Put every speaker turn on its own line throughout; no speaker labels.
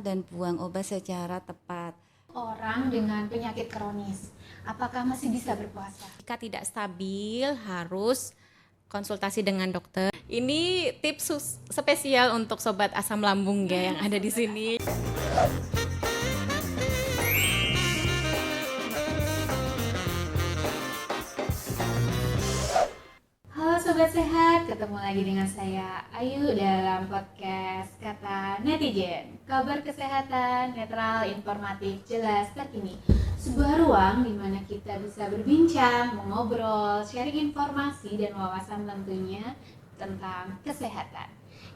dan buang obat secara tepat.
Orang dengan penyakit kronis, apakah masih bisa berpuasa?
Jika tidak stabil, harus konsultasi dengan dokter. Ini tips spesial untuk sobat asam lambung ya yang ada di sini.
Halo Sobat Sehat, ketemu lagi dengan saya Ayu dalam podcast Kata Netizen. Kabar kesehatan, netral, informatif, jelas, terkini. Sebuah ruang di mana kita bisa berbincang, mengobrol, sharing informasi dan wawasan tentunya tentang kesehatan.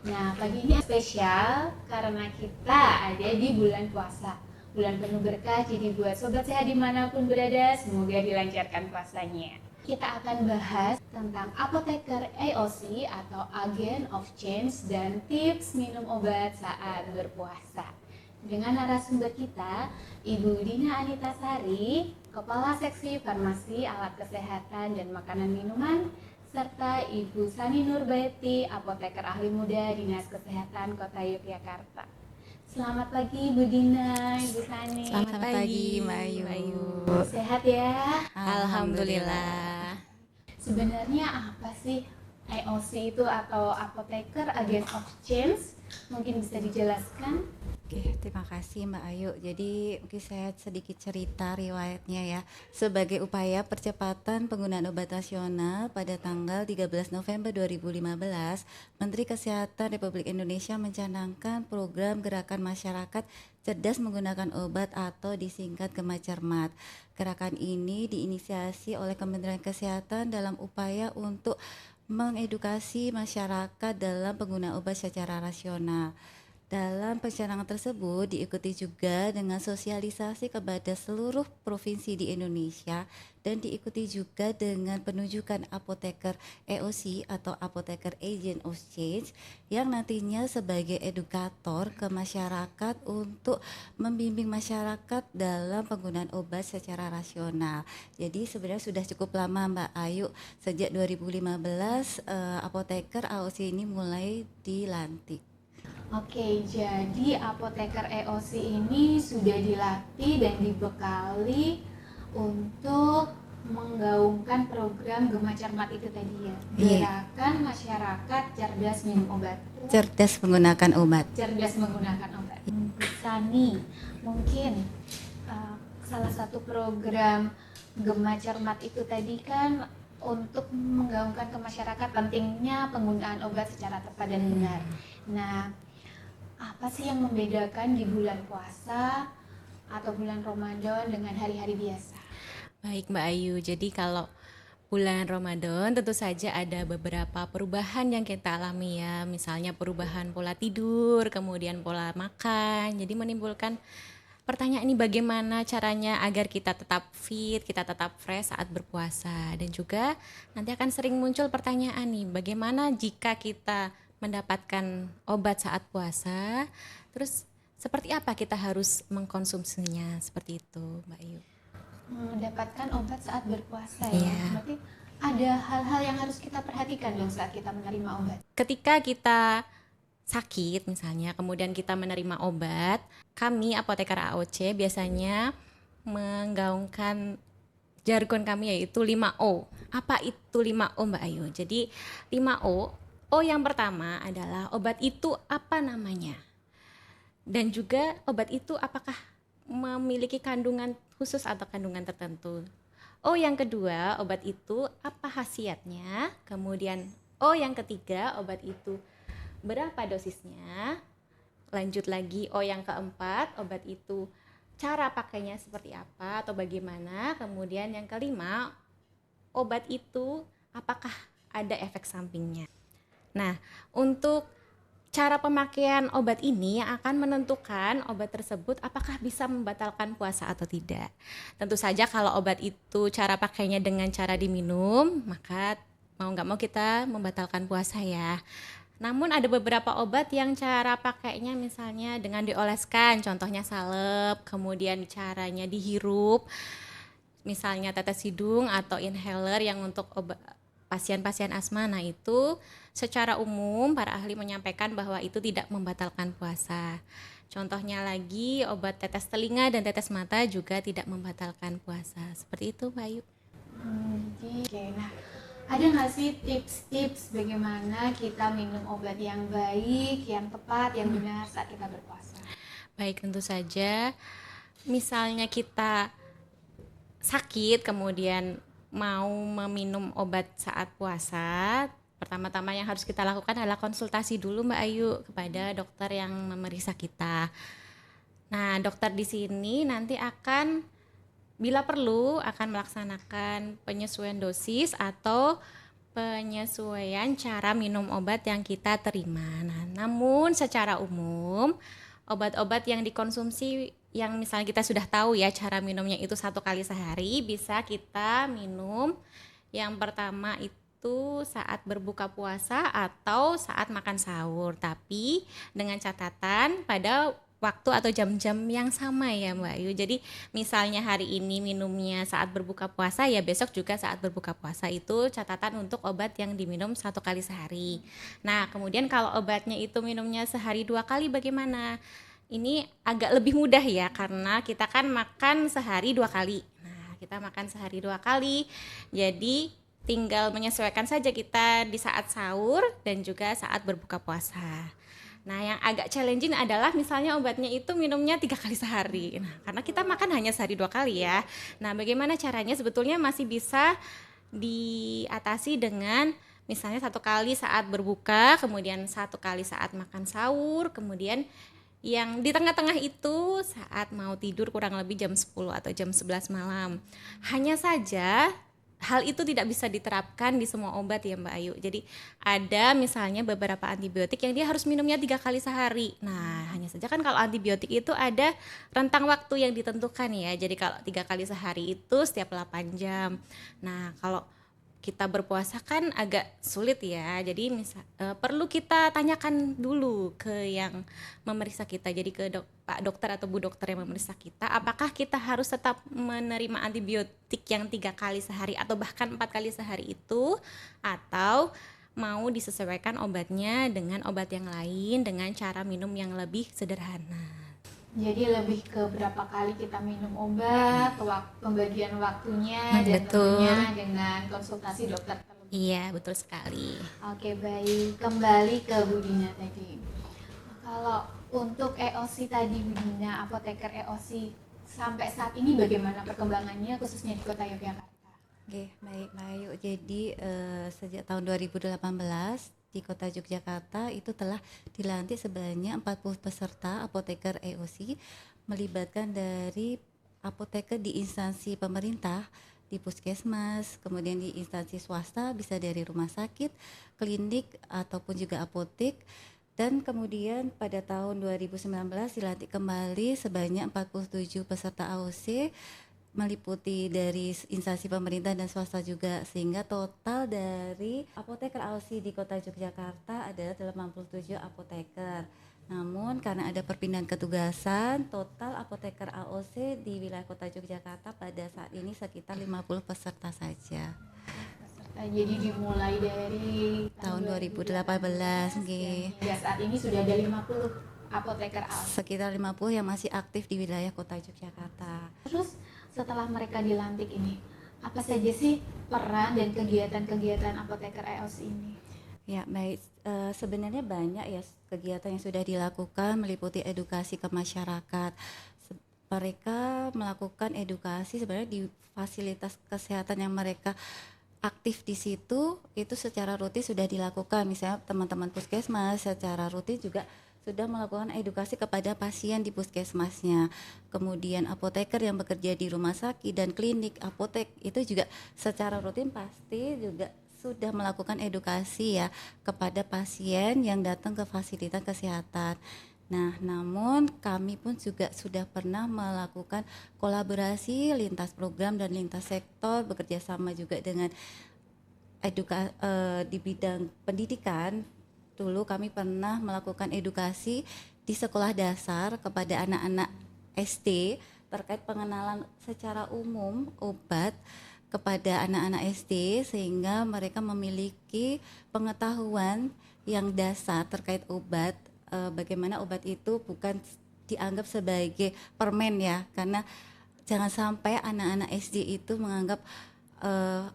Nah, pagi ini spesial karena kita ada di bulan puasa. Bulan penuh berkah, jadi buat Sobat Sehat dimanapun berada, semoga dilancarkan puasanya. Kita akan bahas tentang apoteker AOC atau Agent of Change dan tips minum obat saat berpuasa. Dengan narasumber kita, Ibu Dina Anita Sari, Kepala Seksi Farmasi Alat Kesehatan dan Makanan Minuman, serta Ibu Sani Nurbaiti, apoteker ahli muda Dinas Kesehatan Kota Yogyakarta. Selamat pagi Bu Dina, Ibu Sani.
Selamat pagi Mbak Ayu.
Sehat ya?
Alhamdulillah.
Sebenarnya apa sih AOC itu atau Apoteker Agent of Change? Mungkin bisa dijelaskan?
Oke, terima kasih Mbak Ayu. Jadi mungkin saya sedikit cerita riwayatnya ya. Sebagai upaya percepatan penggunaan obat nasional pada tanggal 13 November 2015, Menteri Kesehatan Republik Indonesia mencanangkan program Gerakan Masyarakat Cerdas Menggunakan Obat atau disingkat Gemacermat. Gerakan ini diinisiasi oleh Kementerian Kesehatan dalam upaya untuk mengedukasi masyarakat dalam penggunaan obat secara rasional. Dalam pencanangan tersebut diikuti juga dengan sosialisasi kepada seluruh provinsi di Indonesia dan diikuti juga dengan penunjukan apoteker AOC atau apoteker Agent of Change yang nantinya sebagai edukator ke masyarakat untuk membimbing masyarakat dalam penggunaan obat secara rasional. Jadi sebenarnya sudah cukup lama Mbak Ayu, sejak 2015 apoteker AOC ini mulai dilantik.
Oke, jadi apoteker AOC ini sudah dilatih dan dibekali untuk menggaungkan program Gemacermat itu tadi ya. Gerakan masyarakat cerdas minum obat.
Cerdas menggunakan obat.
Cerdas menggunakan obat. Bu Sani, mungkin salah satu program Gemacermat itu tadi kan untuk menggaungkan ke masyarakat pentingnya penggunaan obat secara tepat dan benar. Nah, apa sih yang membedakan di bulan puasa atau bulan Ramadan dengan hari-hari biasa?
Baik Mbak Ayu, jadi kalau bulan Ramadan tentu saja ada beberapa perubahan yang kita alami ya. Misalnya perubahan pola tidur, kemudian pola makan. Jadi menimbulkan pertanyaan ini bagaimana caranya agar kita tetap fit, kita tetap fresh saat berpuasa. Dan juga nanti akan sering muncul pertanyaan nih, bagaimana jika kita mendapatkan obat saat puasa, terus seperti apa kita harus mengkonsumsinya, seperti itu Mbak Ayu.
Mendapatkan obat saat berpuasa ya.
Iya.
Berarti ada hal-hal yang harus kita perhatikan dong saat kita menerima obat.
Ketika kita sakit misalnya, kemudian kita menerima obat, kami apoteker AOC biasanya menggaungkan jargon kami yaitu 5O. Apa itu 5O Mbak Ayu? Jadi 5O, O yang pertama adalah obat itu apa namanya? Dan juga obat itu apakah memiliki kandungan khusus atau kandungan tertentu? O yang kedua, obat itu apa khasiatnya? Kemudian O yang ketiga, obat itu berapa dosisnya? Lanjut lagi O yang keempat, obat itu cara pakainya seperti apa atau bagaimana? Kemudian yang kelima, obat itu apakah ada efek sampingnya? Nah, untuk cara pemakaian obat ini yang akan menentukan obat tersebut apakah bisa membatalkan puasa atau tidak. Tentu saja kalau obat itu cara pakainya dengan cara diminum, maka mau nggak mau kita membatalkan puasa ya. Namun ada beberapa obat yang cara pakainya misalnya dengan dioleskan, contohnya salep, kemudian caranya dihirup, misalnya tetes hidung atau inhaler yang untuk obat pasien-pasien asma. Nah itu secara umum para ahli menyampaikan bahwa itu tidak membatalkan puasa. Contohnya lagi obat tetes telinga dan tetes mata juga tidak membatalkan puasa. Seperti itu Mbak Ayu.
Oke, nah ada nggak sih tips-tips bagaimana kita minum obat yang baik, yang tepat, yang benar saat kita berpuasa?
Baik, tentu saja misalnya kita sakit kemudian mau meminum obat saat puasa, pertama-tama yang harus kita lakukan adalah konsultasi dulu Mbak Ayu kepada dokter yang memeriksa kita. Nah, dokter di sini nanti akan bila perlu akan melaksanakan penyesuaian dosis atau penyesuaian cara minum obat yang kita terima. Nah, namun secara umum obat-obat yang dikonsumsi yang misalnya kita sudah tahu ya cara minumnya itu 1 kali sehari, bisa kita minum yang pertama itu saat berbuka puasa atau saat makan sahur, tapi dengan catatan pada waktu atau jam-jam yang sama ya Mbak Ayu. Jadi misalnya hari ini minumnya saat berbuka puasa, ya besok juga saat berbuka puasa. Itu catatan untuk obat yang diminum 1 kali sehari. Nah kemudian kalau obatnya itu minumnya sehari 2 kali bagaimana? Ini agak lebih mudah ya, karena kita kan makan sehari 2 kali. Nah kita makan sehari 2 kali, jadi tinggal menyesuaikan saja kita di saat sahur dan juga saat berbuka puasa. Nah yang agak challenging adalah misalnya obatnya itu minumnya 3 kali sehari. Nah karena kita makan hanya sehari 2 kali ya. Nah bagaimana caranya? Sebetulnya masih bisa diatasi dengan misalnya 1 kali saat berbuka, kemudian 1 kali saat makan sahur, kemudian yang di tengah-tengah itu saat mau tidur kurang lebih jam 10 atau jam 11 malam. Hanya saja hal itu tidak bisa diterapkan di semua obat ya Mbak Ayu. Jadi ada misalnya beberapa antibiotik yang dia harus minumnya 3 kali sehari. Nah hanya saja kan kalau antibiotik itu ada rentang waktu yang ditentukan ya. Jadi kalau 3 kali sehari itu setiap 8 jam. Nah kalau kita berpuasa kan agak sulit ya. Jadi perlu kita tanyakan dulu ke yang memeriksa kita. Jadi ke Pak dokter atau Bu dokter yang memeriksa kita, apakah kita harus tetap menerima antibiotik yang 3 kali sehari atau bahkan 4 kali sehari itu, atau mau disesuaikan obatnya dengan obat yang lain dengan cara minum yang lebih sederhana.
Jadi lebih ke berapa kali kita minum obat, pembagian waktunya, dan
Betul.
tentunya dengan konsultasi dokter terlebih.
Iya, betul sekali.
Oke baik, kembali ke Bu Dina tadi. Kalau untuk EOC tadi Bu Dina, apoteker EOC sampai saat ini bagaimana perkembangannya khususnya di Kota Yogyakarta?
Oke, baik Mbak Ayu. Jadi sejak tahun 2018 di Kota Yogyakarta itu telah dilantik sebanyak 40 peserta apoteker EOC, melibatkan dari apoteker di instansi pemerintah, di puskesmas, kemudian di instansi swasta, bisa dari rumah sakit, klinik, ataupun juga apotek. Dan kemudian pada tahun 2019 dilantik kembali sebanyak 47 peserta AOC, meliputi dari instansi pemerintah dan swasta juga, sehingga total dari apoteker AOC di Kota Yogyakarta adalah 87 apoteker. Namun karena ada perpindahan ketugasan, total apoteker AOC di wilayah Kota Yogyakarta pada saat ini sekitar 50 peserta saja.
Jadi dimulai dari
Tahun 2018,
hingga saat ini sudah ada 50 apoteker AOC.
sekitar 50 yang masih aktif di wilayah Kota Yogyakarta.
Terus setelah mereka dilantik ini, apa saja sih peran dan kegiatan-kegiatan apoteker EOS ini?
Ya baik, sebenarnya banyak ya kegiatan yang sudah dilakukan, meliputi edukasi ke masyarakat. Mereka melakukan edukasi sebenarnya di fasilitas kesehatan yang mereka aktif di situ, itu secara rutin sudah dilakukan. Misalnya teman-teman puskesmas secara rutin juga sudah melakukan edukasi kepada pasien di puskesmasnya. Kemudian apoteker yang bekerja di rumah sakit dan klinik apotek itu juga secara rutin pasti juga sudah melakukan edukasi ya kepada pasien yang datang ke fasilitas kesehatan. Nah, namun kami pun juga sudah pernah melakukan kolaborasi lintas program dan lintas sektor, bekerja sama juga dengan di bidang pendidikan. Dulu kami pernah melakukan edukasi di sekolah dasar kepada anak-anak SD terkait pengenalan secara umum obat kepada anak-anak SD, sehingga mereka memiliki pengetahuan yang dasar terkait obat, bagaimana obat itu bukan dianggap sebagai permen ya, karena jangan sampai anak-anak SD itu menganggap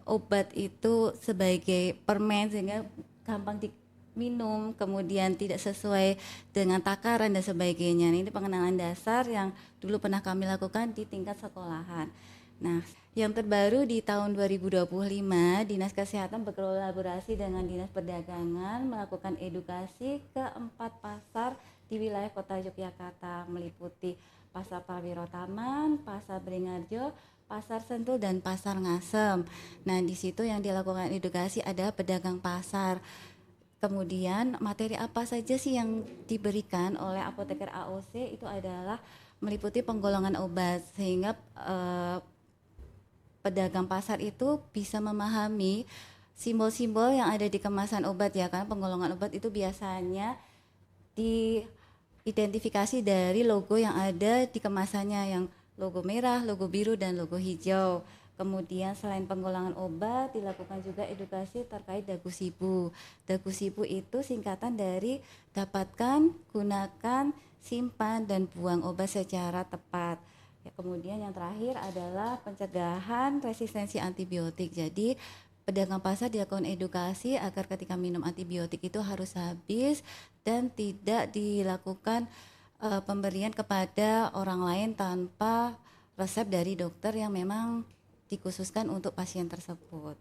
obat itu sebagai permen sehingga gampang diminum, kemudian tidak sesuai dengan takaran dan sebagainya. Ini pengenalan dasar yang dulu pernah kami lakukan di tingkat sekolahan. Nah, yang terbaru di tahun 2025, Dinas Kesehatan berkolaborasi dengan Dinas Perdagangan melakukan edukasi ke 4 pasar di wilayah Kota Yogyakarta, meliputi Pasar Prawiro Taman, Pasar Beringharjo, Pasar Sentul, dan Pasar Ngasem. Nah, di situ yang dilakukan edukasi ada pedagang pasar. Kemudian materi apa saja sih yang diberikan oleh apoteker AOC itu adalah meliputi penggolongan obat, sehingga pedagang pasar itu bisa memahami simbol-simbol yang ada di kemasan obat ya, kan penggolongan obat itu biasanya diidentifikasi dari logo yang ada di kemasannya, yang logo merah, logo biru, dan logo hijau. Kemudian selain penggolongan obat dilakukan juga edukasi terkait dagu sibu. Dagu sibu itu singkatan dari dapatkan, gunakan, simpan, dan buang obat secara tepat. Ya, kemudian yang terakhir adalah pencegahan resistensi antibiotik. Jadi pedagang pasar dilakukan edukasi agar ketika minum antibiotik itu harus habis dan tidak dilakukan pemberian kepada orang lain tanpa resep dari dokter yang memang dikhususkan untuk pasien tersebut.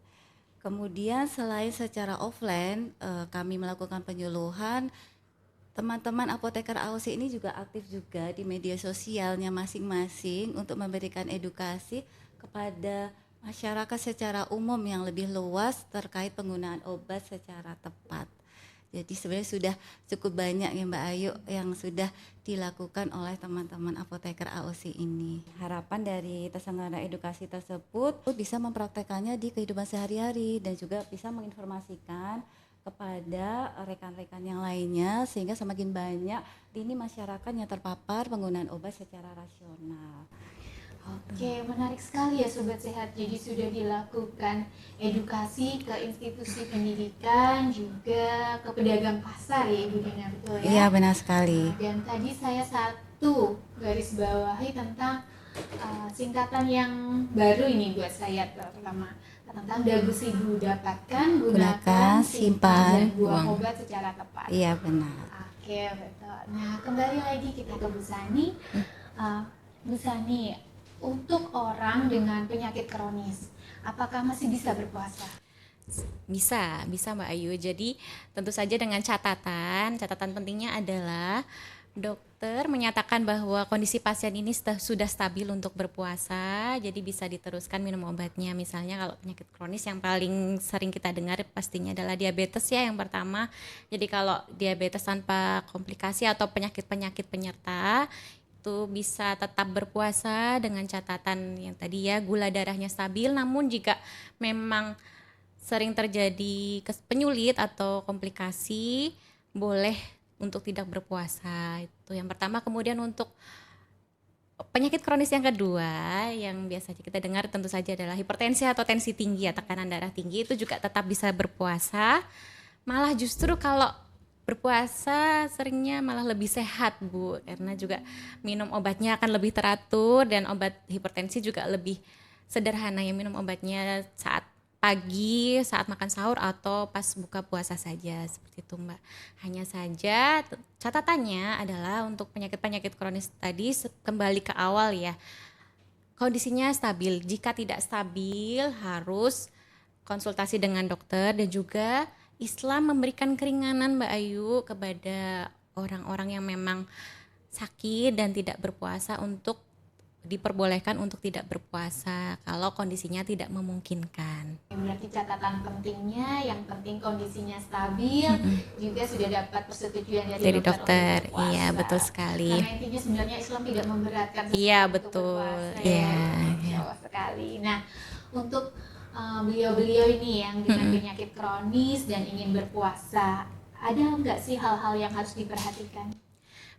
Kemudian selain secara offline kami melakukan penyuluhan, teman-teman apoteker AOC ini juga aktif juga di media sosialnya masing-masing untuk memberikan edukasi kepada masyarakat secara umum yang lebih luas terkait penggunaan obat secara tepat. Jadi sebenarnya sudah cukup banyak ya Mbak Ayu yang sudah dilakukan oleh teman-teman apoteker AOC ini. Harapan dari terselenggara edukasi tersebut bisa mempraktekannya di kehidupan sehari-hari dan juga bisa menginformasikan kepada rekan-rekan yang lainnya sehingga semakin banyak lini masyarakat yang terpapar penggunaan obat secara rasional.
Oke, menarik sekali ya Sobat Sehat. Jadi sudah dilakukan edukasi ke institusi pendidikan, juga ke pedagang pasar ya Ibu Dina, betul ya?
Iya, benar sekali.
Dan tadi saya satu garis bawahi tentang singkatan yang baru ini buat saya, pertama tentang dagu sibu, dapatkan, gunakan, simpan, dan buang obat secara tepat.
Iya, benar.
Oke, betul. Nah, kembali lagi kita ke Bu Sani. Bu Sani, untuk orang dengan penyakit kronis, apakah masih bisa berpuasa?
Bisa Mbak Ayu. Jadi tentu saja dengan catatan pentingnya adalah dokter menyatakan bahwa kondisi pasien ini sudah stabil untuk berpuasa, jadi bisa diteruskan minum obatnya. Misalnya kalau penyakit kronis yang paling sering kita dengar pastinya adalah diabetes ya yang pertama. Jadi kalau diabetes tanpa komplikasi atau penyakit-penyakit penyerta itu bisa tetap berpuasa dengan catatan yang tadi ya, gula darahnya stabil. Namun jika memang sering terjadi penyulit atau komplikasi, boleh untuk tidak berpuasa. Itu yang pertama. Kemudian untuk penyakit kronis yang kedua yang biasanya kita dengar tentu saja adalah hipertensi atau tensi tinggi ya, tekanan darah tinggi, itu juga tetap bisa berpuasa. Malah justru kalau berpuasa seringnya malah lebih sehat Bu, karena juga minum obatnya akan lebih teratur dan obat hipertensi juga lebih sederhana ya, minum obatnya saat pagi, saat makan sahur atau pas buka puasa saja, seperti itu Mbak. Hanya saja catatannya adalah untuk penyakit-penyakit kronis tadi kembali ke awal ya, kondisinya stabil. Jika tidak stabil harus konsultasi dengan dokter, dan juga Islam memberikan keringanan Mbak Ayu kepada orang-orang yang memang sakit dan tidak berpuasa untuk diperbolehkan untuk tidak berpuasa kalau kondisinya tidak memungkinkan.
Berarti catatan pentingnya, yang penting kondisinya stabil, juga sudah dapat persetujuan dari dokter.
Iya betul sekali.
Karena intinya sebenarnya Islam tidak memberatkan seseorang
Iya
untuk
betul.
berpuasa.
Iya.
Sekali. Nah, untuk beliau-beliau ini yang dengan penyakit kronis dan ingin berpuasa, ada nggak sih hal-hal yang harus diperhatikan?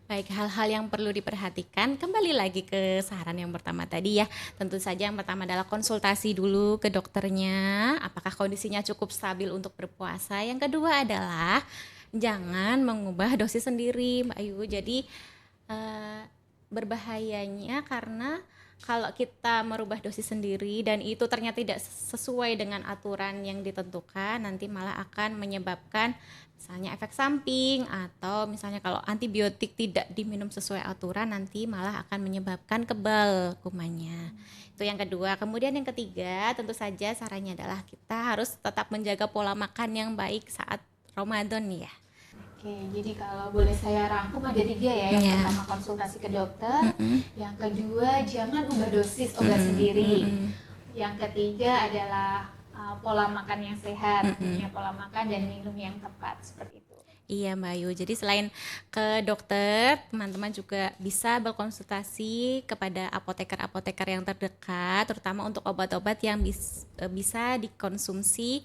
Baik, hal-hal yang perlu diperhatikan, kembali lagi ke saran yang pertama tadi ya. Tentu saja yang pertama adalah konsultasi dulu ke dokternya, apakah kondisinya cukup stabil untuk berpuasa. Yang kedua adalah jangan mengubah dosis sendiri Mbak Ayu. Jadi berbahayanya karena kalau kita merubah dosis sendiri dan itu ternyata tidak sesuai dengan aturan yang ditentukan, nanti malah akan menyebabkan misalnya efek samping, atau misalnya kalau antibiotik tidak diminum sesuai aturan nanti malah akan menyebabkan kebal kumannya. Itu yang kedua. Kemudian yang ketiga, tentu saja sarannya adalah kita harus tetap menjaga pola makan yang baik saat Ramadan nih ya.
Oke, jadi kalau boleh saya rangkum ada 3 ya. Yang pertama konsultasi ke dokter, yang kedua jangan ubah dosis obat sendiri, yang ketiga adalah pola makan yang sehat, tentunya pola makan dan minum yang tepat, seperti itu.
Iya Mbak Ayu, jadi selain ke dokter, teman-teman juga bisa berkonsultasi kepada apoteker-apoteker yang terdekat, terutama untuk obat-obat yang bisa dikonsumsi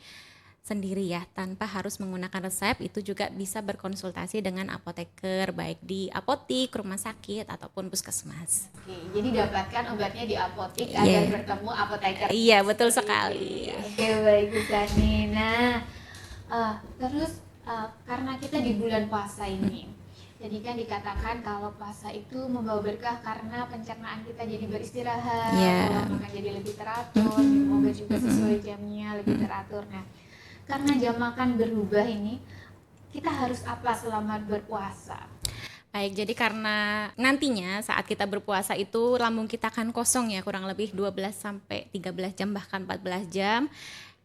sendiri ya, tanpa harus menggunakan resep. Itu juga bisa berkonsultasi dengan apoteker, baik di apotik, rumah sakit, ataupun puskesmas.
Oke, jadi dapatkan obatnya di apotik agar bertemu apoteker.
Iya, betul sekali.
Oke, baik Bu Sani. Nah, terus karena kita di bulan puasa ini, jadi kan dikatakan kalau puasa itu membawa berkah karena pencernaan kita jadi beristirahat, pola makan jadi lebih teratur, minum obat juga sesuai jamnya, lebih teratur. Nah, karena jam makan berubah ini, kita harus apa selama berpuasa?
Baik, jadi karena nantinya saat kita berpuasa itu lambung kita akan kosong ya, kurang lebih 12 sampai 13 jam bahkan 14 jam.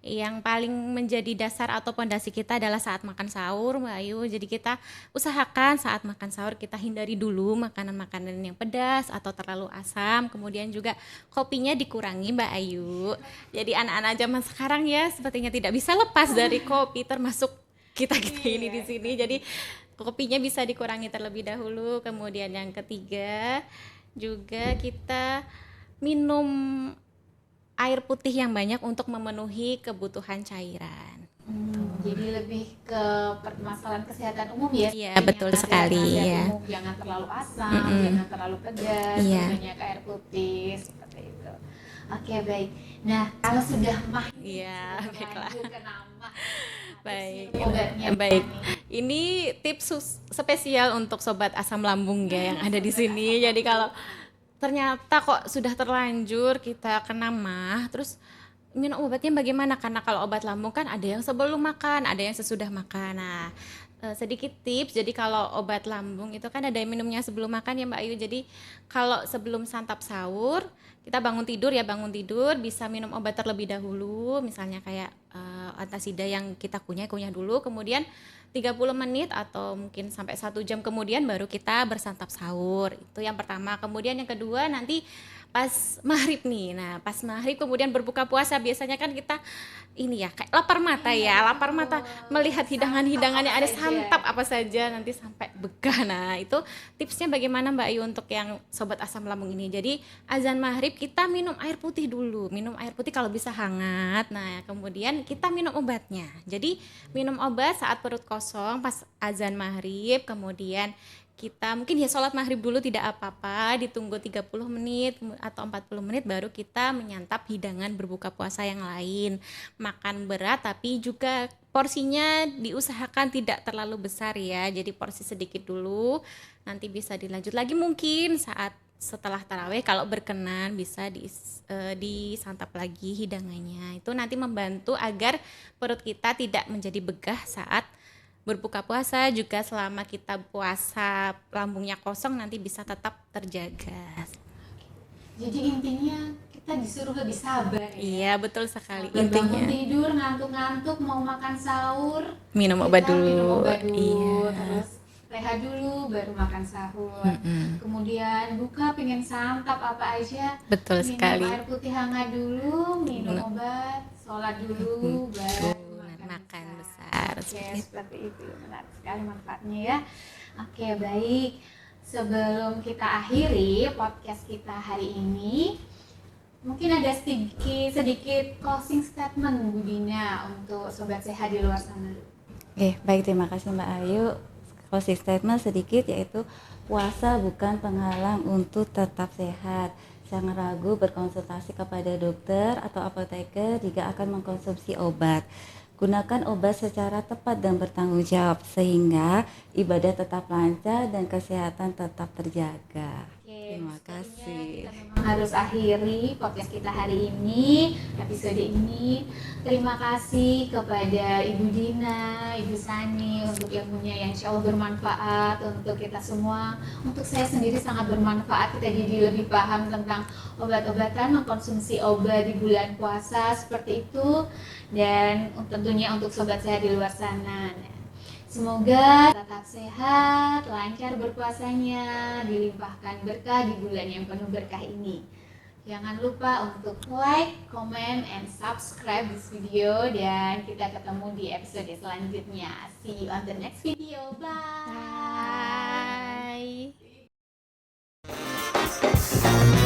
Yang paling menjadi dasar atau pondasi kita adalah saat makan sahur, Mbak Ayu. Jadi kita usahakan saat makan sahur kita hindari dulu makanan-makanan yang pedas atau terlalu asam. Kemudian juga kopinya dikurangi, Mbak Ayu. Jadi anak-anak zaman sekarang ya sepertinya tidak bisa lepas dari kopi, termasuk kita-kita ini di sini. Jadi kopinya bisa dikurangi terlebih dahulu. Kemudian yang ketiga juga kita minum air putih yang banyak untuk memenuhi kebutuhan cairan.
Jadi lebih ke permasalahan kesehatan umum ya.
Iya, betul sekali ya.
Jangan terlalu asam, jangan terlalu pedas, banyak air putih seperti itu. Oke, baik. Nah, kalau sudah mah,
baiklah.
Obatnya
baik. Ini tips spesial untuk sobat asam lambung ya yang ada di sini. Jadi kalau ternyata kok sudah terlanjur kita kena mah, terus minum obatnya bagaimana? Karena kalau obat lambung kan ada yang sebelum makan, ada yang sesudah makan. Nah, sedikit tips, jadi kalau obat lambung itu kan ada yang minumnya sebelum makan ya Mbak Ayu. Jadi kalau sebelum santap sahur, kita bangun tidur bisa minum obat terlebih dahulu, misalnya kayak antasida yang kita kunyah dulu, kemudian 30 menit atau mungkin sampai 1 jam kemudian baru kita bersantap sahur. Itu yang pertama. Kemudian yang kedua nanti pas maghrib nih. Nah, pas maghrib kemudian berbuka puasa biasanya kan kita ini ya kayak lapar mata lapar mata melihat hidangan-hidangannya, ada santap apa saja nanti sampai begah. Nah, itu tipsnya bagaimana Mbak Ayu untuk yang sobat asam lambung ini. Jadi azan maghrib kita minum air putih dulu, minum air putih kalau bisa hangat. Nah, kemudian kita minum obatnya. Jadi minum obat saat perut kosong pas azan maghrib, kemudian kita mungkin ya sholat maghrib dulu tidak apa-apa, ditunggu 30 menit atau 40 menit baru kita menyantap hidangan berbuka puasa yang lain. Makan berat tapi juga porsinya diusahakan tidak terlalu besar ya, jadi porsi sedikit dulu, nanti bisa dilanjut lagi mungkin saat setelah tarawih kalau berkenan bisa disantap lagi hidangannya. Itu nanti membantu agar perut kita tidak menjadi begah saat berbuka puasa, juga selama kita puasa lambungnya kosong nanti bisa tetap terjaga.
Jadi intinya kita disuruh lebih sabar ya.
Iya, betul sekali.
Intinya bangun tidur ngantuk-ngantuk mau makan sahur,
minum obat dulu.
Iya. Terus rehat dulu baru makan sahur. Kemudian buka pengen santap apa aja.
Betul
minum
sekali.
Air putih hangat dulu, minum obat, sholat dulu, baru
makan besar.
Seperti itu, menarik sekali manfaatnya ya. Oke, baik. Sebelum kita akhiri podcast kita hari ini, mungkin ada sedikit closing statement Bu Dina untuk sobat sehat di luar sana.
Baik, terima kasih Mbak Ayu. Closing statement sedikit, yaitu puasa bukan penghalang untuk tetap sehat. Jangan ragu berkonsultasi kepada dokter atau apoteker jika akan mengkonsumsi obat. Gunakan obat secara tepat dan bertanggung jawab sehingga ibadah tetap lancar dan kesehatan tetap terjaga.
Oke,
Terima
sepertinya
kasih.
kita memang harus akhiri podcast kita hari ini, episode ini. Terima kasih kepada Ibu Dina, Ibu Sani untuk ilmunya yang insya Allah bermanfaat untuk kita semua. Untuk saya sendiri sangat bermanfaat, kita jadi lebih paham tentang obat-obatan, mengkonsumsi obat di bulan puasa seperti itu. Dan tentunya untuk sobat sehat di luar sana. Semoga tetap sehat, lancar berpuasanya, dilimpahkan berkah di bulan yang penuh berkah ini. Jangan lupa untuk like, comment, and subscribe this video. Dan kita ketemu di episode selanjutnya. See you on the next video. Bye.
Bye.